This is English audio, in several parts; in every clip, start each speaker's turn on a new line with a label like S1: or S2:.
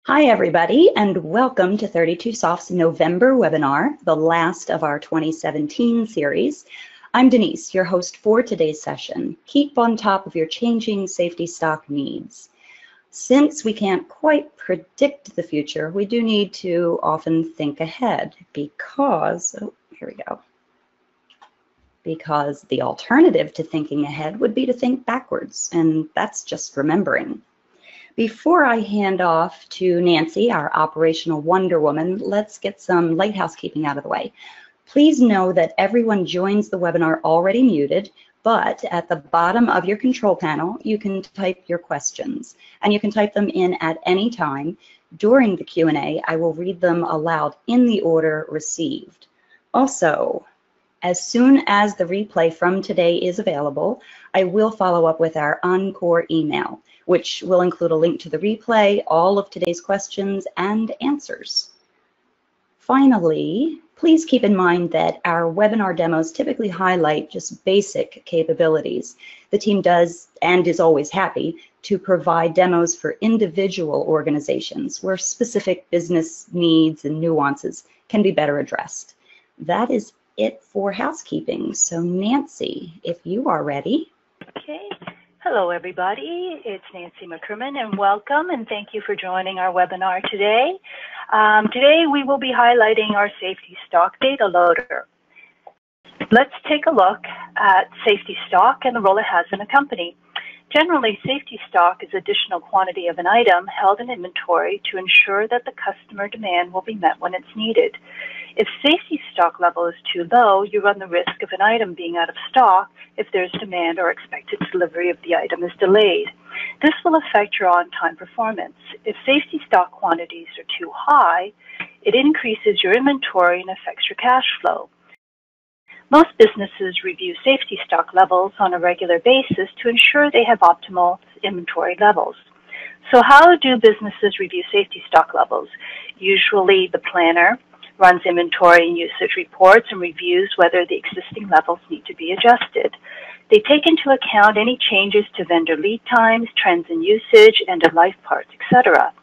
S1: Hi, everybody, and welcome to 32Soft's November webinar, the last of our 2017 series. I'm Denise, your host for today's session. Keep on top of your changing safety stock needs. Since we can't quite predict the future, we do need to often think ahead because, because the alternative to thinking ahead would be to think backwards, and that's just remembering. Before I hand off to Nancy, our operational Wonder Woman, let's get some light housekeeping out of the way. Please know that everyone joins the webinar already muted, but at the bottom of your control panel, you can type your questions, and you can type them in at any time. During the Q&A, I will read them aloud in the order received. Also, as soon as the replay from today is available, I will follow up with our encore email, which will include a link to the replay, all of today's questions and answers. Finally, please keep in mind that our webinar demos typically highlight just basic capabilities. The team does and is always happy to provide demos for individual organizations where specific business needs and nuances can be better addressed. That is it for housekeeping. So Nancy, if you are ready.
S2: Okay. Hello, everybody. It's Nancy McCrimmon, and welcome, and thank you for joining our webinar today. Today, we will be highlighting our safety stock data loader. Let's take a look at safety stock and the role it has in a company. Generally, safety stock is additional quantity of an item held in inventory to ensure that the customer demand will be met when it's needed. If safety stock level is too low, you run the risk of an item being out of stock if there's demand or expected delivery of the item is delayed. This will affect your on-time performance. If safety stock quantities are too high, it increases your inventory and affects your cash flow. Most businesses review safety stock levels on a regular basis to ensure they have optimal inventory levels. So how do businesses review safety stock levels? Usually the planner runs inventory and usage reports and reviews whether the existing levels need to be adjusted. They take into account any changes to vendor lead times, trends in usage, end-of-life parts, etc.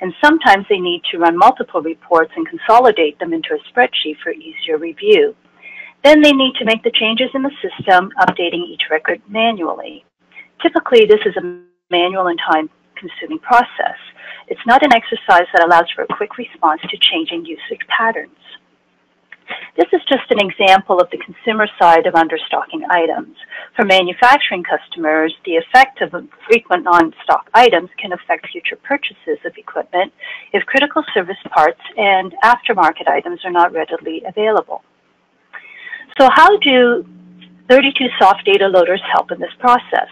S2: And sometimes they need to run multiple reports and consolidate them into a spreadsheet for easier review. Then they need to make the changes in the system, updating each record manually. Typically, this is a manual and time-consuming process. It's not an exercise that allows for a quick response to changing usage patterns. This is just an example of the consumer side of understocking items. For manufacturing customers, the effect of frequent non-stock items can affect future purchases of equipment if critical service parts and aftermarket items are not readily available. So how do 32Soft data loaders help in this process?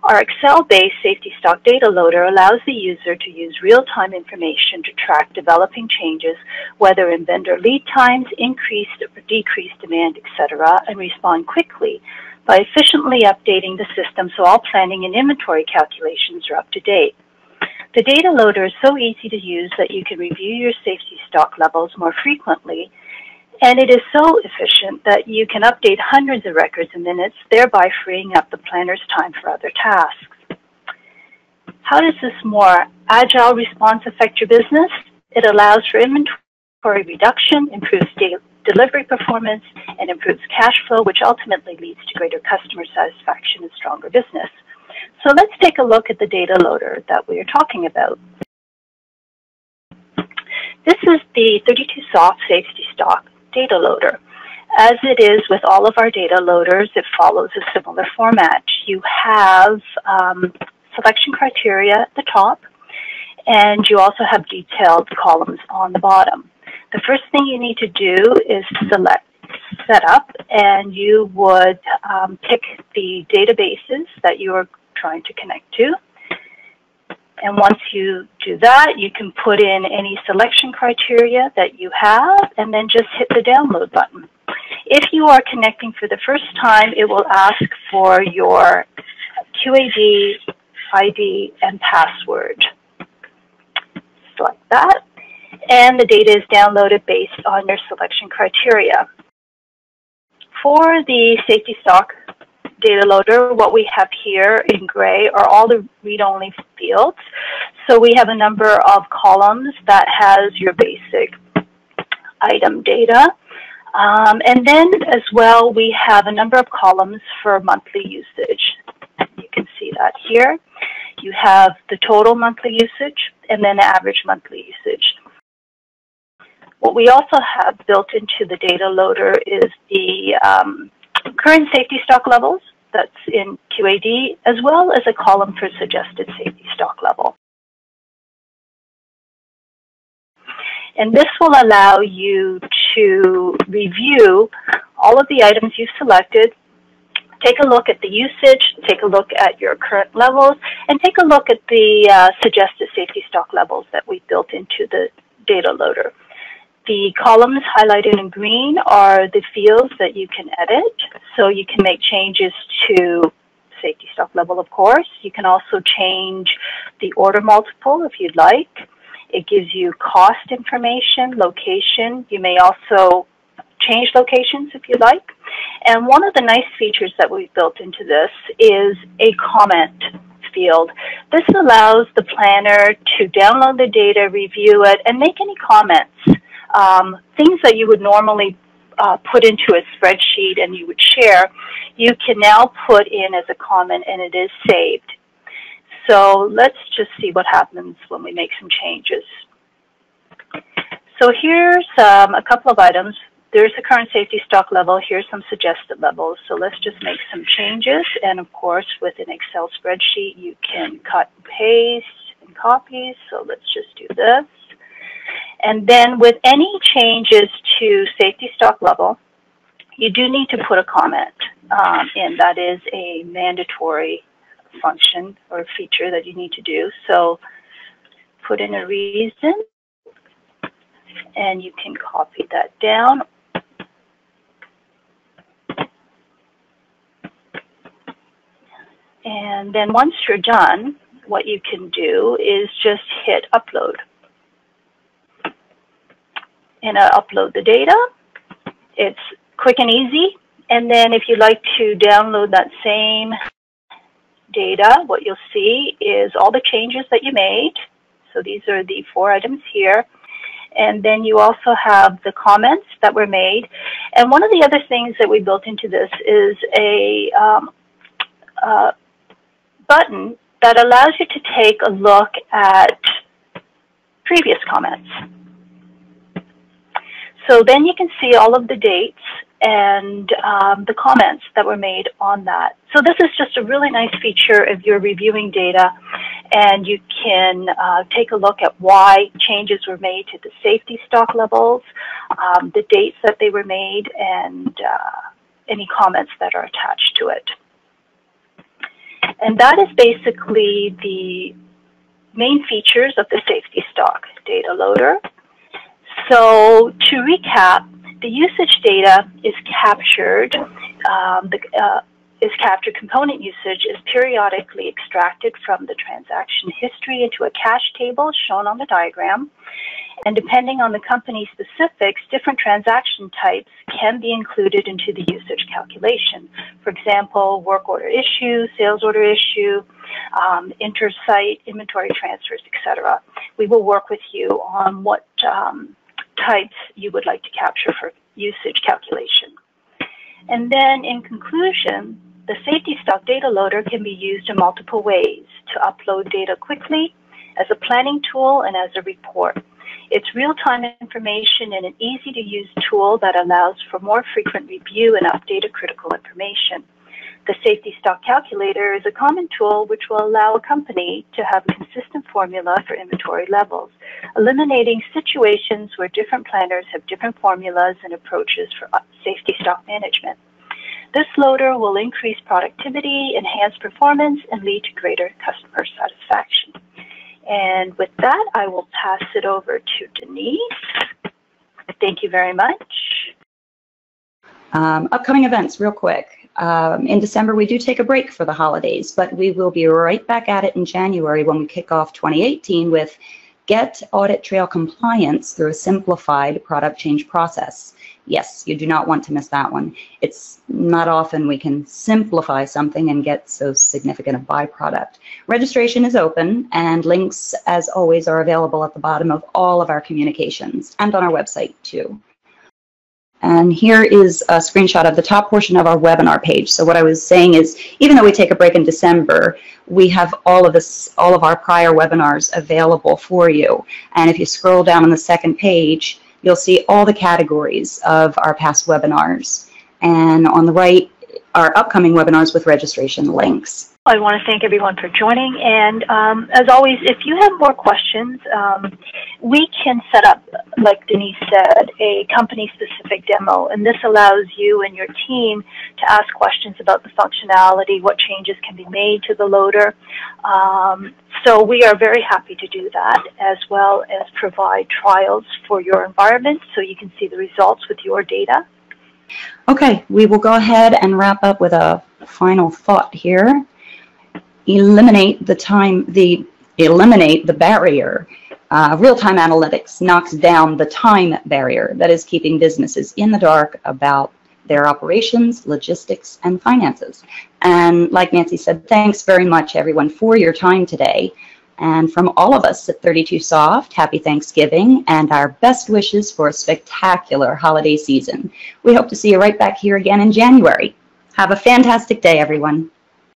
S2: Our Excel-based safety stock data loader allows the user to use real-time information to track developing changes, whether in vendor lead times, increased or decreased demand, etc., and respond quickly by efficiently updating the system so all planning and inventory calculations are up to date. The data loader is so easy to use that you can review your safety stock levels more frequently, and it is so efficient that you can update hundreds of records in minutes, thereby freeing up the planner's time for other tasks. How does this more agile response affect your business? It allows for inventory reduction, improves delivery performance, and improves cash flow, which ultimately leads to greater customer satisfaction and stronger business. So let's take a look at the data loader that we are talking about. This is the 32Soft safety stock data loader. As it is with all of our data loaders, it follows a similar format. You have selection criteria at the top, and you also have detailed columns on the bottom. The first thing you need to do is select Setup, and you would pick the databases that you are trying to connect to. And once you do that, you can put in any selection criteria that you have and then just hit the download button. If you are connecting for the first time, it will ask for your QAD, ID, and password. Select that, and the data is downloaded based on your selection criteria. For the safety stock data loader, what we have here in gray are all the read-only fields. So we have a number of columns that has your basic item data. And then as well, we have a number of columns for monthly usage. You can see that here. You have the total monthly usage and then the average monthly usage. What we also have built into the data loader is the current safety stock levels that's in QAD, as well as a column for suggested safety stock level. And this will allow you to review all of the items you've selected, take a look at the usage, take a look at your current levels, and take a look at the suggested safety stock levels that we built into the data loader. The columns highlighted in green are the fields that you can edit, so you can make changes to safety stock level, of course. You can also change the order multiple if you'd like. It gives you cost information, location. You may also change locations if you like. And one of the nice features that we've built into this is a comment field. This allows the planner to download the data, review it, and make any comments. Things that you would normally put into a spreadsheet and you would share, you can now put in as a comment and it is saved. So let's just see what happens when we make some changes. So here's a couple of items. There's the current safety stock level. Here's some suggested levels. So let's just make some changes. And of course, with an Excel spreadsheet, you can cut and paste and copy. So let's just do this. And then with any changes to safety stock level, you do need to put a comment in. That is a mandatory function or feature that you need to do. So put in a reason, and you can copy that down. And then once you're done, what you can do is just hit upload. And upload the data. It's quick and easy. And then if you'd like to download that same data, what you'll see is all the changes that you made. So these are the 4 items here. And then you also have the comments that were made. And one of the other things that we built into this is a button that allows you to take a look at previous comments. So then you can see all of the dates and the comments that were made on that. So this is just a really nice feature if you're reviewing data, and you can take a look at why changes were made to the safety stock levels, the dates that they were made, and any comments that are attached to it. And that is basically the main features of the safety stock data loader. So to recap, the usage data is captured. Component usage is periodically extracted from the transaction history into a cache table shown on the diagram. And depending on the company specifics, different transaction types can be included into the usage calculation. For example, work order issue, sales order issue, inter-site inventory transfers, etc. We will work with you on what types you would like to capture for usage calculation. And then in conclusion, the safety stock data loader can be used in multiple ways to upload data quickly, as a planning tool, and as a report. It's real-time information and an easy-to-use tool that allows for more frequent review and updated critical information. The safety stock calculator is a common tool which will allow a company to have a consistent formula for inventory levels, eliminating situations where different planners have different formulas and approaches for safety stock management. This loader will increase productivity, enhance performance, and lead to greater customer satisfaction. And with that, I will pass it over to Denise. Thank you very much.
S1: Upcoming events, real quick. In December, we do take a break for the holidays, but we will be right back at it in January when we kick off 2018 with Get Audit Trail Compliance through a simplified product change process. Yes, you do not want to miss that one. It's not often we can simplify something and get so significant a byproduct. Registration is open, and links, as always, are available at the bottom of all of our communications and on our website too. And here is a screenshot of the top portion of our webinar page. So what I was saying is, even though we take a break in December, we have all of our prior webinars available for you. And if you scroll down on the second page, you'll see all the categories of our past webinars. And on the right, our upcoming webinars with registration links.
S2: I want to thank everyone for joining, and as always, if you have more questions, we can set up, like Denise said, a company-specific demo, and this allows you and your team to ask questions about the functionality, what changes can be made to the loader. So we are very happy to do that, as well as provide trials for your environment so you can see the results with your data.
S1: Okay, we will go ahead and wrap up with a final thought here. Eliminate the barrier. Real-time analytics knocks down the time barrier that is keeping businesses in the dark about their operations, logistics, and finances. And like Nancy said, thanks very much, everyone, for your time today. And from all of us at 32Soft, happy Thanksgiving and our best wishes for a spectacular holiday season. We hope to see you right back here again in January. Have a fantastic day, everyone.